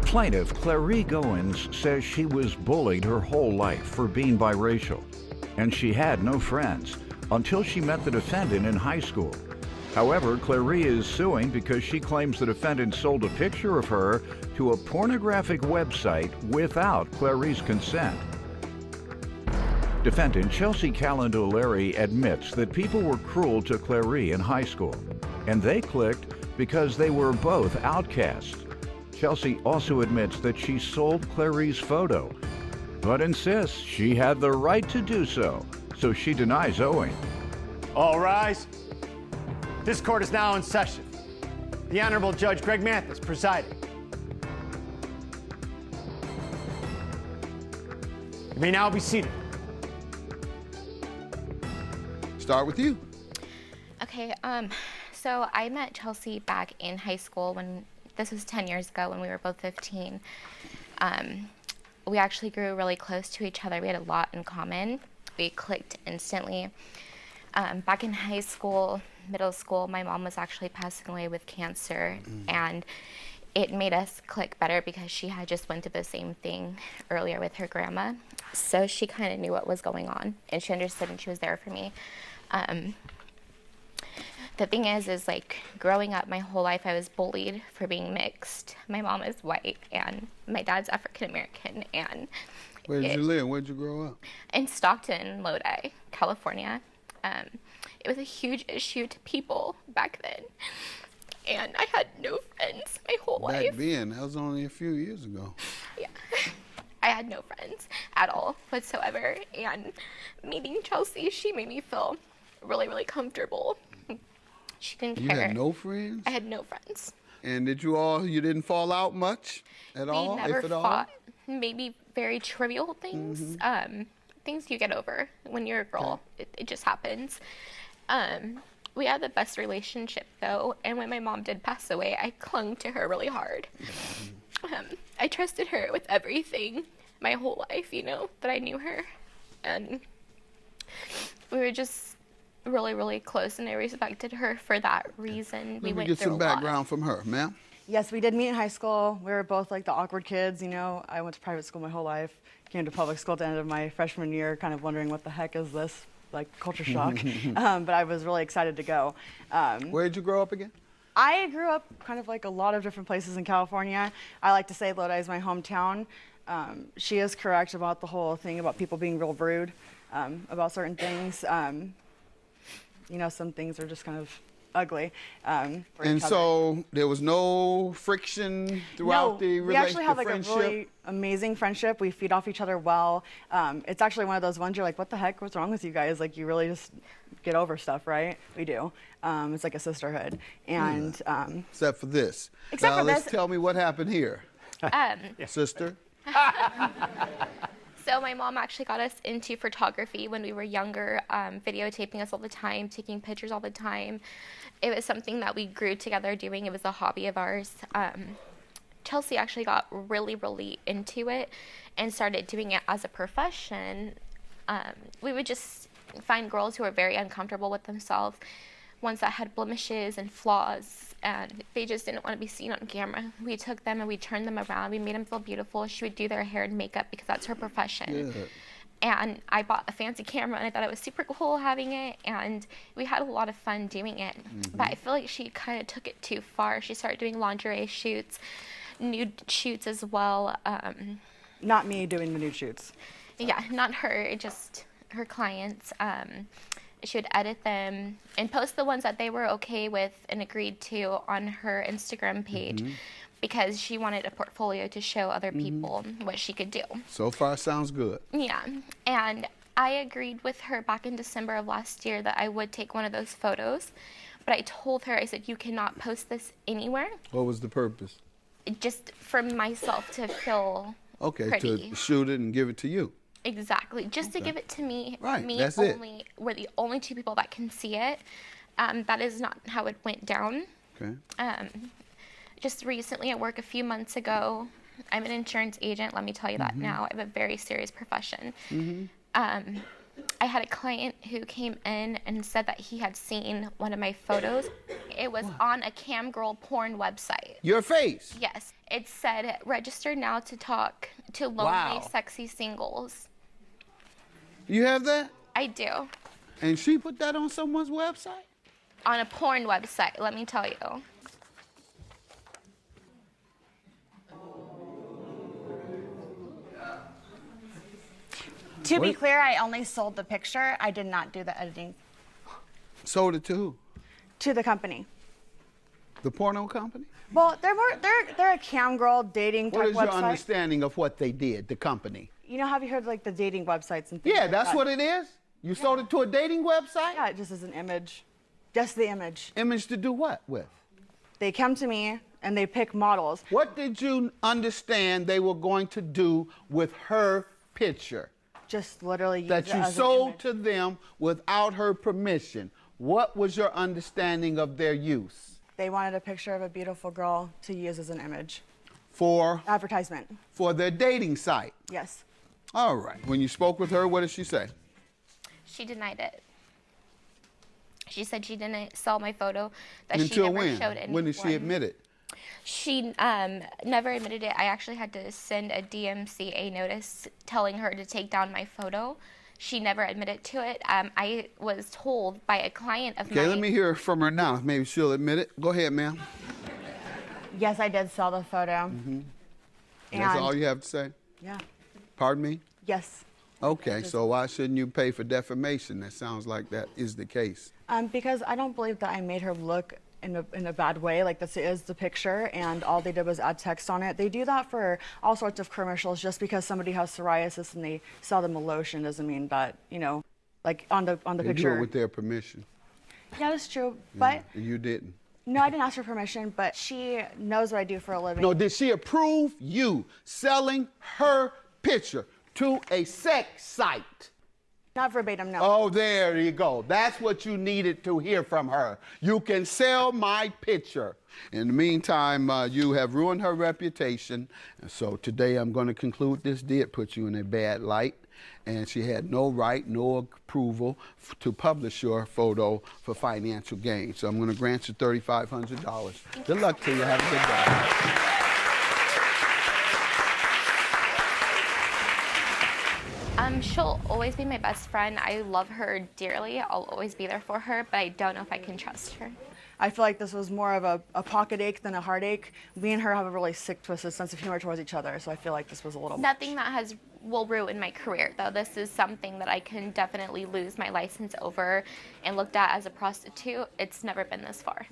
plaintiff, Clarie Goins, says she was bullied her whole life for being biracial, and she had no friends until she met the defendant in high school. However, Clarie is suing because she claims the defendant sold a picture of her to a pornographic website without Clarie's consent. Defendant Chelsea Calland-O'Leary admits that people were cruel to Clarie in high school, and they clicked because they were both outcasts. Chelsea also admits that she sold Clarie's photo, but insists she had the right to do so, so she denies owing. All rise. This court is now in session. The Honorable Judge Greg Mathis presiding. You may now be seated. Start with you. Okay, so I met Chelsea back in high school when, this was 10 years ago when we were both 15. We actually grew really close to each other. We had a lot in common. We clicked instantly. Back in high school, middle school, my mom was actually passing away with cancer, and it made us click better because she had just went through the same thing earlier with her grandma. So she kind of knew what was going on, and she understood, and she was there for me. The thing is like growing up my whole life, I was bullied for being mixed. My mom is white and my dad's African American. And where did you live? Where did you grow up? In Stockton, Lodi, California. It was a huge issue to people back then. And I had no friends my whole life. Back then, that was only a few years ago. Yeah. I had no friends at all whatsoever. And meeting Chelsea, she made me feel really, really comfortable. She didn't care. You had no friends? I had no friends. And you didn't fall out much at all, We never if at all? fought. Maybe very trivial things. Things you get over when you're a girl. It just happens. We had the best relationship though, and when my mom did pass away, I clung to her really hard. I trusted her with everything my whole life, that I knew her. And we were just really, really close, and I respected her for that reason. Let me get some background from her, ma'am. Yes, we did meet in high school. We were both like the awkward kids, I went to private school my whole life, came to public school at the end of my freshman year, kind of wondering what the heck is this, like culture shock. But I was really excited to go. Where did you grow up again? I grew up kind of like a lot of different places in California. I like to say Lodi is my hometown. She is correct about the whole thing about people being real rude about certain things. Some things are just kind of ugly. And so there was no friction throughout the relationship? We actually have like a really amazing friendship. We feed off each other well. It's actually one of those ones you're like, what the heck, what's wrong with you guys? Like, you really just get over stuff, right? We do. It's like a sisterhood. And except for this. Except now for let's this. tell me what happened here. Sister? So my mom actually got us into photography when we were younger, videotaping us all the time, taking pictures all the time. It was something that we grew together doing. It was a hobby of ours. Chelsea actually got really, really into it and started doing it as a profession. We would just find girls who were very uncomfortable with themselves, ones that had blemishes and flaws, and they just didn't want to be seen on camera. We took them and we turned them around. We made them feel beautiful. She would do their hair and makeup because that's her profession. Yeah. And I bought a fancy camera, and I thought it was super cool having it, and we had a lot of fun doing it. But I feel like she kind of took it too far. She started doing lingerie shoots, nude shoots as well. Not me doing the nude shoots. Yeah, not her, just her clients. She would edit them and post the ones that they were okay with and agreed to on her Instagram page because she wanted a portfolio to show other people what she could do. So far, sounds good. Yeah, and I agreed with her back in December of last year that I would take one of those photos, but I told her, I said, you cannot post this anywhere. What was the purpose? Just for myself to feel pretty. To shoot it and give it to you. Exactly, just to give it to me. Right, me that's only. We're the only two people that can see it. That is not how it went down. Okay. Just recently at work a few months ago, I'm an insurance agent, let me tell you that now. I have a very serious profession. I had a client who came in and said that he had seen one of my photos It was on a cam girl porn website. Your face. Yes. It said, register now to talk to lonely, Wow. sexy singles. You have that? I do. And she put that on someone's website? On a porn website, let me tell you. To be What? clear, I only sold the picture. I did not do the editing. Sold it to who? To the company. The porno company? Well, they're a cam girl dating type What is your website. understanding of what they did, the company? You know, have you heard like the dating websites and things Yeah, like that's that? what it is? You sold it to a dating website? Yeah, it just is an image. Just the image. Image to do what with? They come to me and they pick models. What did you understand they were going to do with her picture Just literally use that it you as an sold image. to them without her permission? What was your understanding of their use? They wanted a picture of a beautiful girl to use as an image. For Advertisement. their dating site. Yes. All right. When you spoke with her, what did she say? She denied it. She said she didn't sell my photo, that Until she never when? showed anyone. When did she admit it? She never admitted it. I actually had to send a DMCA notice telling her to take down my photo. She never admitted to it. I was told by a client of Okay, mine. let me hear from her now. Maybe she'll admit it. Go ahead, ma'am. Yes, I did sell the photo. That's And- all you have to say? Yeah. Pardon me? Yes. Okay, so why shouldn't you pay for defamation? That sounds like that is the case. Because I don't believe that I made her look in a bad way. Like, this is the picture, and all they did was add text on it. They do that for all sorts of commercials. Just because somebody has psoriasis and they sell them a lotion doesn't mean that, you know, like on the They picture. do it with their permission. Yeah, that's true. But And you didn't. no, I didn't ask for permission, but she knows what I do for a living. No, did she approve you selling her picture to a sex site? Not verbatim, no. Oh, there you go. That's what you needed to hear from her. You can sell my picture. In the meantime, you have ruined her reputation. And so today I'm going to conclude this did put you in a bad light. And she had no right, no approval to publish your photo for financial gain. So I'm going to grant you $3,500. Good luck to you. Have a good day. She'll always be my best friend. I love her dearly. I'll always be there for her, but I don't know if I can trust her. I feel like this was more of a pocket ache than a heartache. Me and her have a really sick, twisted sense of humor towards each other, so I feel like this was a little Nothing that will ruin my career, though. This is something that I can definitely lose my license over and looked at as a prostitute. It's never been this far.